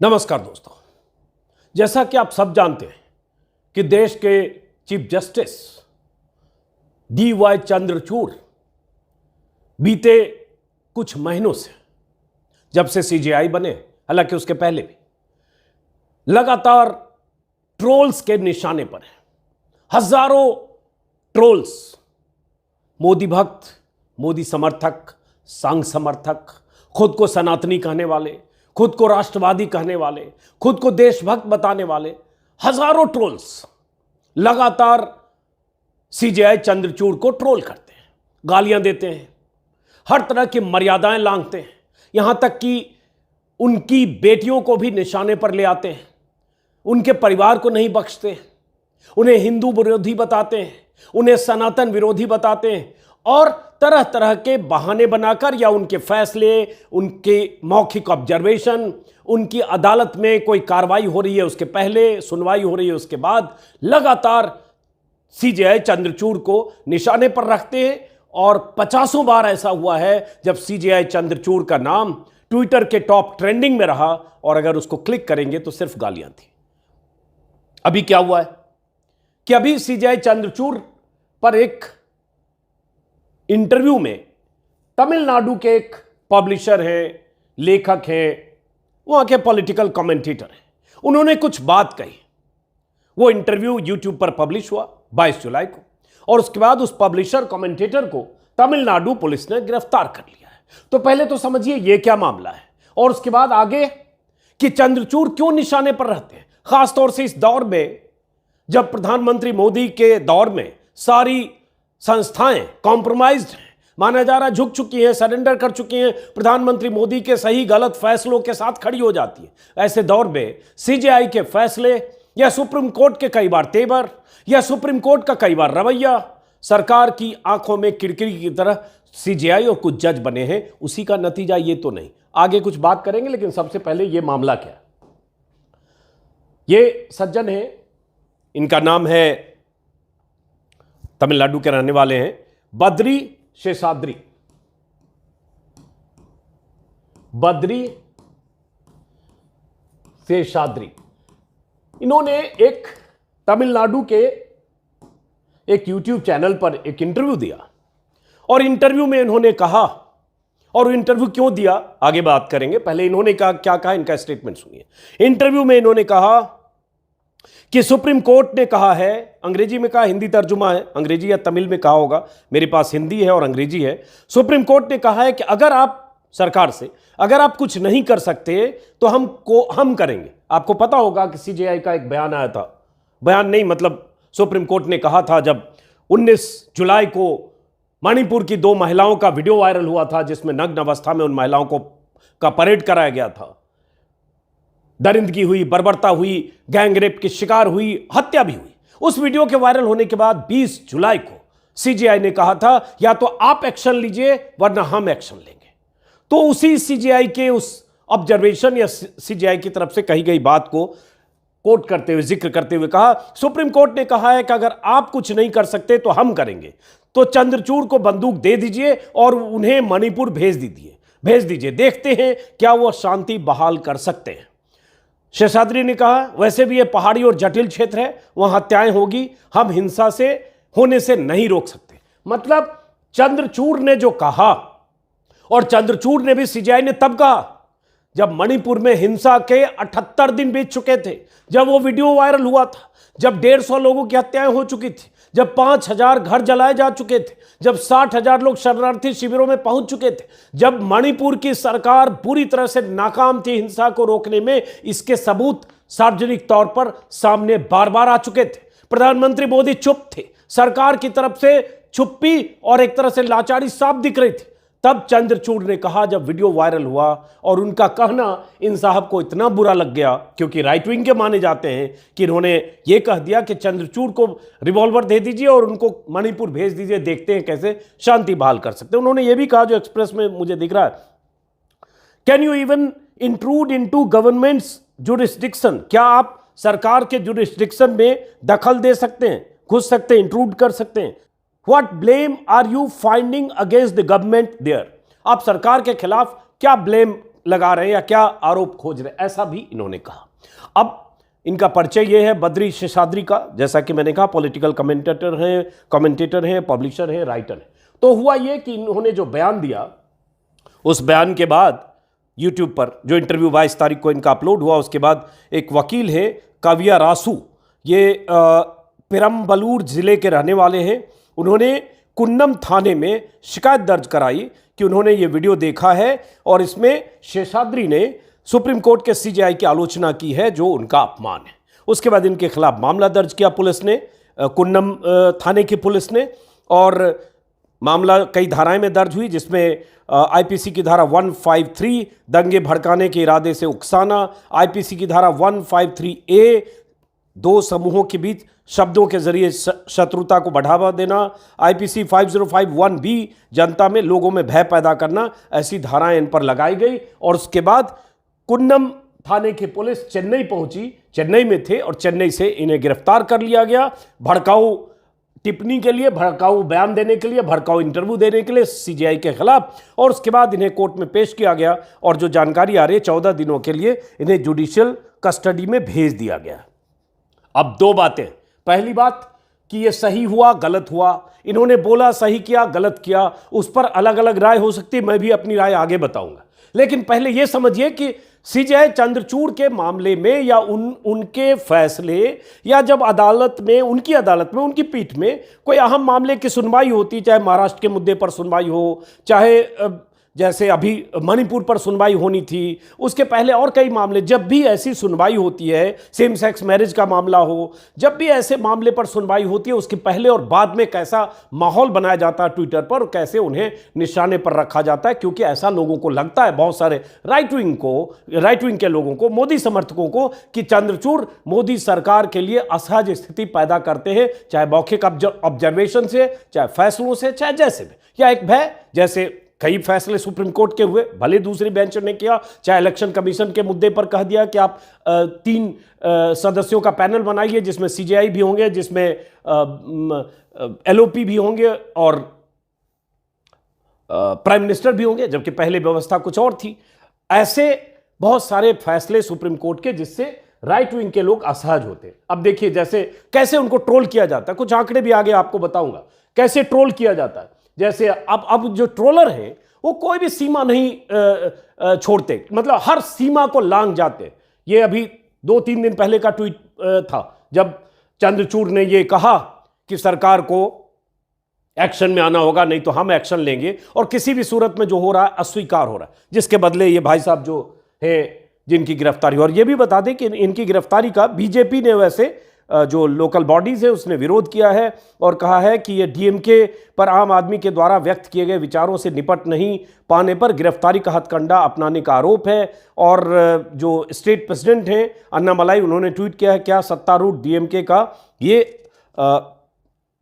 नमस्कार दोस्तों, जैसा कि आप सब जानते हैं कि देश के चीफ जस्टिस DY चंद्रचूड़ बीते कुछ महीनों से, जब से CJI बने, हालांकि उसके पहले भी, लगातार ट्रोल्स के निशाने पर हैं। हजारों ट्रोल्स, मोदी भक्त, मोदी समर्थक, संघ समर्थक, खुद को सनातनी कहने वाले, खुद को राष्ट्रवादी कहने वाले, खुद को देशभक्त बताने वाले हजारों ट्रोल्स लगातार CJI चंद्रचूड़ को ट्रोल करते हैं, गालियां देते हैं, हर तरह की मर्यादाएं लांघते हैं, यहां तक कि उनकी बेटियों को भी निशाने पर ले आते हैं, उनके परिवार को नहीं बख्शते, उन्हें हिंदू विरोधी बताते हैं, उन्हें सनातन विरोधी बताते हैं और तरह तरह के बहाने बनाकर या उनके फैसले, उनके मौखिक ऑब्जर्वेशन, उनकी अदालत में कोई कार्रवाई हो रही है उसके पहले, सुनवाई हो रही है उसके बाद, लगातार CJI चंद्रचूड़ को निशाने पर रखते हैं। और 50 बार ऐसा हुआ है जब CJI चंद्रचूड़ का नाम ट्विटर के टॉप ट्रेंडिंग में रहा और अगर उसको क्लिक करेंगे तो सिर्फ गालियां थी। अभी क्या हुआ है कि अभी CJI चंद्रचूड़ पर एक इंटरव्यू में तमिलनाडु के एक पब्लिशर हैं, लेखक हैं, वहां के पॉलिटिकल कमेंटेटर हैं, उन्होंने कुछ बात कही। वो इंटरव्यू YouTube पर पब्लिश हुआ 22 जुलाई को और उसके बाद उस पब्लिशर कमेंटेटर को तमिलनाडु पुलिस ने गिरफ्तार कर लिया है। तो पहले तो समझिए ये क्या मामला है और उसके बाद आगे कि चंद्रचूड़ क्यों निशाने पर रहते हैं, खासतौर से इस दौर में जब प्रधानमंत्री मोदी के दौर में सारी संस्थाएं कॉम्प्रोमाइज्ड हैं, माना जा रहा झुक चुकी हैं, सरेंडर कर चुकी हैं, प्रधानमंत्री मोदी के सही गलत फैसलों के साथ खड़ी हो जाती है। ऐसे दौर में CJI के फैसले या सुप्रीम कोर्ट के कई बार तेवर या सुप्रीम कोर्ट का कई बार रवैया सरकार की आंखों में किरकिरी की तरह CJI और कुछ जज बने हैं, उसी का नतीजा ये तो नहीं। आगे कुछ बात करेंगे, लेकिन सबसे पहले ये मामला क्या है। ये सज्जन है, इनका नाम है, तमिलनाडु के रहने वाले हैं, बद्री शेषाद्री। बद्री शेषाद्री इन्होंने एक तमिलनाडु के एक YouTube चैनल पर एक इंटरव्यू दिया और इंटरव्यू में इन्होंने कहा, और इंटरव्यू क्यों दिया आगे बात करेंगे, पहले इन्होंने कहा, क्या कहा, इनका स्टेटमेंट सुनिए। इंटरव्यू में इन्होंने कहा कि सुप्रीम कोर्ट ने कहा है, अंग्रेजी में कहा, हिंदी तर्जुमा है, अंग्रेजी या तमिल में कहा होगा, मेरे पास हिंदी है और अंग्रेजी है। सुप्रीम कोर्ट ने कहा है कि अगर आप सरकार से अगर आप कुछ नहीं कर सकते तो हम करेंगे। आपको पता होगा कि CJI का एक बयान आया था, बयान नहीं मतलब सुप्रीम कोर्ट ने कहा था जब 19 जुलाई को मणिपुर की 2 महिलाओं का वीडियो वायरल हुआ था जिसमें नग्न अवस्था में उन महिलाओं को का परेड कराया गया था, दरिंदगी हुई, बर्बरता हुई, गैंग रेप की शिकार हुई, हत्या भी हुई। उस वीडियो के वायरल होने के बाद 20 जुलाई को CJI ने कहा था या तो आप एक्शन लीजिए वरना हम एक्शन लेंगे। तो उसी CJI के उस ऑब्जर्वेशन या CJI की तरफ से कही गई बात को कोट करते हुए, जिक्र करते हुए कहा, सुप्रीम कोर्ट ने कहा है कि अगर आप कुछ नहीं कर सकते तो हम करेंगे, तो चंद्रचूड़ को बंदूक दे दीजिए और उन्हें मणिपुर भेज दीजिए, देखते हैं क्या वो शांति बहाल कर सकते हैं। शेषाद्री ने कहा, वैसे भी ये पहाड़ी और जटिल क्षेत्र है, वहां हत्याएं होगी, हम हिंसा से होने से नहीं रोक सकते। मतलब चंद्रचूड़ ने जो कहा, और चंद्रचूड़ ने भी CJI ने तब कहा जब मणिपुर में हिंसा के 78 दिन बीत चुके थे, जब वो वीडियो वायरल हुआ था, जब 150 लोगों की हत्याएं हो चुकी थी, जब 5000 घर जलाए जा चुके थे, जब 60,000 लोग शरणार्थी शिविरों में पहुंच चुके थे, जब मणिपुर की सरकार पूरी तरह से नाकाम थी हिंसा को रोकने में, इसके सबूत सार्वजनिक तौर पर सामने बार बार आ चुके थे। प्रधानमंत्री मोदी चुप थे, सरकार की तरफ से चुप्पी और एक तरह से लाचारी साफ दिख रही थी। तब चंद्रचूड़ ने कहा, जब वीडियो वायरल हुआ और उनका कहना इन साहब को इतना बुरा लग गया, क्योंकि राइट विंग के माने जाते हैं, कि इन्होंने ये कह दिया कि चंद्रचूड़ को रिवॉल्वर दे दीजिए और उनको मणिपुर भेज दीजिए, देखते हैं कैसे शांति बहाल कर सकते हैं। उन्होंने ये भी कहा, जो एक्सप्रेस में मुझे दिख रहा है, can you even intrude into governments jurisdiction, क्या आप सरकार के जुरिस्डिक्शन में दखल दे सकते हैं, घुस सकते हैं, इंट्रूड कर सकते हैं। What blame are you finding against the government there? आप सरकार के खिलाफ क्या ब्लेम लगा रहे हैं या क्या आरोप खोज रहे हैं, ऐसा भी इन्होंने कहा। अब इनका परिचय ये है बद्री शेषाद्री का, जैसा कि मैंने कहा पॉलिटिकल कमेंटेटर हैं, पब्लिशर हैं, राइटर हैं। तो हुआ ये कि इन्होंने जो बयान दिया, उस बयान के बाद यूट्यूब पर जो इंटरव्यू 22 तारीख को इनका अपलोड हुआ, उसके बाद एक वकील है काव्या रासू, ये पेरम्बलूर जिले के रहने वाले हैं। उन्होंने कुन्नम थाने में शिकायत दर्ज कराई कि उन्होंने ये वीडियो देखा है और इसमें शेषाद्री ने सुप्रीम कोर्ट के सीजेआई की आलोचना की है जो उनका अपमान है। उसके बाद इनके खिलाफ मामला दर्ज किया पुलिस ने, कुन्नम थाने की पुलिस ने, और मामला कई धाराएं में दर्ज हुई, जिसमें आईपीसी की धारा 153 दंगे भड़काने के इरादे से उकसाना, आईपीसी की धारा 153A दो समूहों के बीच शब्दों के जरिए शत्रुता को बढ़ावा देना, आईपीसी 5051B जनता में लोगों में भय पैदा करना, ऐसी धाराएं इन पर लगाई गई। और उसके बाद कुन्नम थाने की पुलिस चेन्नई पहुंची, चेन्नई में थे और चेन्नई से इन्हें गिरफ्तार कर लिया गया भड़काऊ टिप्पणी के लिए, भड़काऊ बयान देने के लिए, भड़काऊ इंटरव्यू देने के लिए सीजेआई के खिलाफ। और उसके बाद इन्हें कोर्ट में पेश किया गया और जो जानकारी आ रही है 14 दिनों के लिए इन्हें जुडिशियल कस्टडी में भेज दिया गया। अब दो बातें, पहली बात कि यह सही हुआ गलत हुआ, इन्होंने बोला सही किया गलत किया, उस पर अलग अलग राय हो सकती है, मैं भी अपनी राय आगे बताऊंगा। लेकिन पहले यह समझिए कि सीजेआई चंद्रचूड़ के मामले में या उनके फैसले या जब अदालत में, उनकी अदालत में, उनकी पीठ में कोई अहम मामले की सुनवाई होती, चाहे महाराष्ट्र के मुद्दे पर सुनवाई हो, चाहे जैसे अभी मणिपुर पर सुनवाई होनी थी, उसके पहले और कई मामले, जब भी ऐसी सुनवाई होती है, सेम सेक्स मैरिज का मामला हो, जब भी ऐसे मामले पर सुनवाई होती है, उसके पहले और बाद में कैसा माहौल बनाया जाता है ट्विटर पर और कैसे उन्हें निशाने पर रखा जाता है, क्योंकि ऐसा लोगों को लगता है, बहुत सारे राइट विंग के लोगों को, मोदी समर्थकों को, कि चंद्रचूड़ मोदी सरकार के लिए असहज स्थिति पैदा करते हैं, चाहे मौखिक ऑब्जर्वेशन से, चाहे फैसलों से, चाहे जैसे भी, या एक भय, जैसे कई फैसले सुप्रीम कोर्ट के हुए, भले दूसरी बेंच ने किया, चाहे इलेक्शन कमीशन के मुद्दे पर कह दिया कि आप 3 सदस्यों का पैनल बनाइए जिसमें सीजेआई भी होंगे, जिसमें एलओपी भी होंगे और प्राइम मिनिस्टर भी होंगे, जबकि पहले व्यवस्था कुछ और थी। ऐसे बहुत सारे फैसले सुप्रीम कोर्ट के जिससे राइट विंग के लोग असहज होते। अब देखिए जैसे कैसे उनको ट्रोल किया जाता है, कुछ आंकड़े भी आगे आपको बताऊंगा कैसे ट्रोल किया जाता है। जैसे अब जो ट्रोलर हैं वो कोई भी सीमा नहीं छोड़ते, मतलब हर सीमा को लांघ जाते। ये अभी 2-3 दिन पहले का ट्वीट था जब चंद्रचूड़ ने ये कहा कि सरकार को एक्शन में आना होगा, नहीं तो हम एक्शन लेंगे, और किसी भी सूरत में जो हो रहा है अस्वीकार हो रहा है, जिसके बदले ये भाई साहब जो है जिनकी गिरफ्तारी। और ये भी बता दें कि इनकी गिरफ्तारी का बीजेपी ने, वैसे जो लोकल बॉडीज है उसने विरोध किया है और कहा है कि ये डीएमके पर आम आदमी के द्वारा व्यक्त किए गए विचारों से निपट नहीं पाने पर गिरफ्तारी का हथकंडा अपनाने का आरोप है। और जो स्टेट प्रेसिडेंट हैं अन्नामलाई, उन्होंने ट्वीट किया है, क्या सत्तारूढ़ डीएमके का ये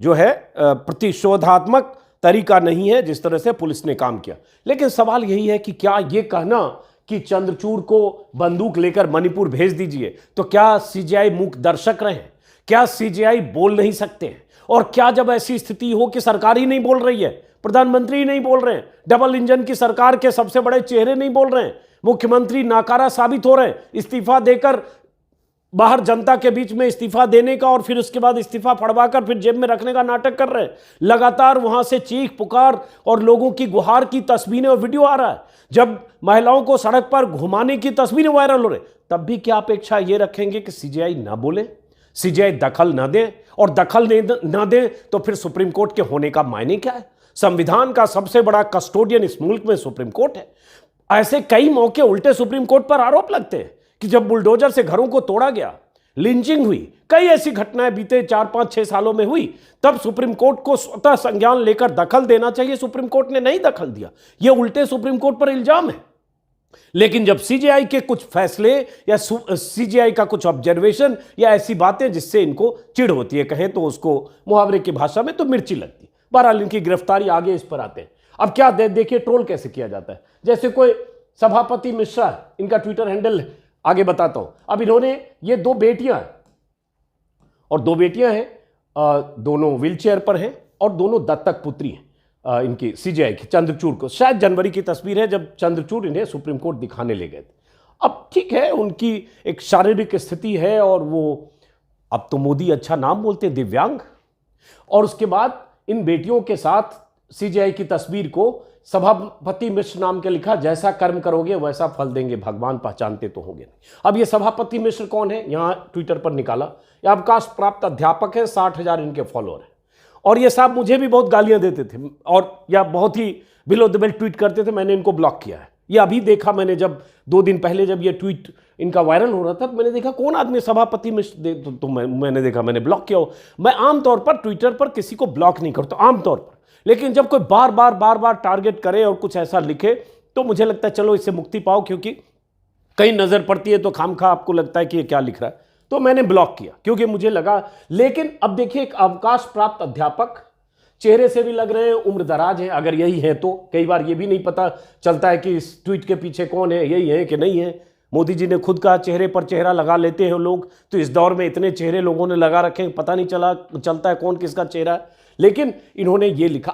जो है प्रतिशोधात्मक तरीका नहीं है जिस तरह से पुलिस ने काम किया। लेकिन सवाल यही है कि क्या ये कहना कि चंद्रचूड़ को बंदूक लेकर मणिपुर भेज दीजिए, तो क्या सीजेआई मूक दर्शक रहे? क्या सीजेआई बोल नहीं सकते हैं? और क्या जब ऐसी स्थिति हो कि सरकार ही नहीं बोल रही है, प्रधानमंत्री ही नहीं बोल रहे हैं, डबल इंजन की सरकार के सबसे बड़े चेहरे नहीं बोल रहे हैं, मुख्यमंत्री नाकारा साबित हो रहे हैं, इस्तीफा देकर बाहर जनता के बीच में इस्तीफा देने का और फिर उसके बाद इस्तीफा फड़वाकर फिर जेब में रखने का नाटक कर रहे हैं, लगातार वहां से चीख पुकार और लोगों की गुहार की तस्वीरें और वीडियो आ रहा है, जब महिलाओं को सड़क पर घुमाने की तस्वीरें वायरल हो रही, तब भी क्या अपेक्षा ये रखेंगे कि सीजेआई ना बोले, सीजेआई दखल ना दे? और दखल ना दे तो फिर सुप्रीम कोर्ट के होने का मायने क्या है? संविधान का सबसे बड़ा कस्टोडियन इस मुल्क में सुप्रीम कोर्ट है। ऐसे कई मौके उल्टे सुप्रीम कोर्ट पर आरोप लगते हैं कि जब बुलडोजर से घरों को तोड़ा गया, लिंचिंग हुई, कई ऐसी घटनाएं बीते 4-5-6 सालों में हुई, तब सुप्रीम कोर्ट को स्वतः संज्ञान लेकर दखल देना चाहिए, सुप्रीम कोर्ट ने नहीं दखल दिया। यह उल्टे सुप्रीम कोर्ट पर इल्जाम है। लेकिन जब सीजेआई के कुछ फैसले या सीजेआई का कुछ ऑब्जर्वेशन या ऐसी बातें जिससे इनको चिढ़ होती है, कहें तो उसको मुहावरे की भाषा में तो मिर्ची लगती है। बहरहाल इनकी गिरफ्तारी, आगे इस पर आते हैं। अब क्या देखिए ट्रोल कैसे किया जाता है। जैसे कोई सभापति मिश्रा, इनका ट्विटर हैंडल है, आगे बताता हूं। अब इन्होंने ये 2 बेटियां हैं और 2 बेटियां हैं, दोनों व्हीलचेयर पर हैं और दोनों दत्तक पुत्री हैं। इनकी सीजेआई की चंद्रचूड़ को, शायद जनवरी की तस्वीर है जब चंद्रचूड़ इन्हें सुप्रीम कोर्ट दिखाने ले गए थे। अब ठीक है, उनकी एक शारीरिक स्थिति है और वो, अब तो मोदी अच्छा नाम बोलते हैं, दिव्यांग। और उसके बाद इन बेटियों के साथ सीजेआई की तस्वीर को सभापति मिश्र नाम के लिखा, जैसा कर्म करोगे वैसा फल देंगे भगवान, पहचानते तो होंगे नहीं। अब ये सभापति मिश्र कौन है, यहां ट्विटर पर निकाला, ये अवकाश प्राप्त अध्यापक है, 60,000 इनके फॉलोअर हैं। और ये साहब मुझे भी बहुत गालियां देते थे और या बहुत ही बिलो द बेल्ट ट्वीट करते थे, मैंने इनको ब्लॉक किया है। ये अभी देखा मैंने, जब 2 दिन पहले जब ये ट्वीट इनका वायरल हो रहा था, तो मैंने देखा कौन आदमी सभापति मिश्र, तो मैंने देखा, मैंने ब्लॉक किया हो। मैं आमतौर पर ट्विटर पर किसी को ब्लॉक नहीं करता आमतौर पर, लेकिन जब कोई बार बार टारगेट करे और कुछ ऐसा लिखे तो मुझे लगता है चलो इससे मुक्ति पाओ, क्योंकि कहीं नजर पड़ती है तो खामखा आपको लगता है कि ये क्या लिख रहा है, तो मैंने ब्लॉक किया क्योंकि मुझे लगा। लेकिन अब देखिए, एक अवकाश प्राप्त अध्यापक, चेहरे से भी लग रहे हैं उम्र दराज है, अगर यही है तो कई बार ये भी नहीं पता चलता है कि इस ट्वीट के पीछे कौन है, यही है कि नहीं है। मोदी जी ने खुद कहा चेहरे पर चेहरा लगा लेते हैं लोग, तो इस दौर में इतने चेहरे लोगों ने लगा रखे, पता नहीं चलता है कौन किसका चेहरा है। लेकिन इन्होंने ये लिखा।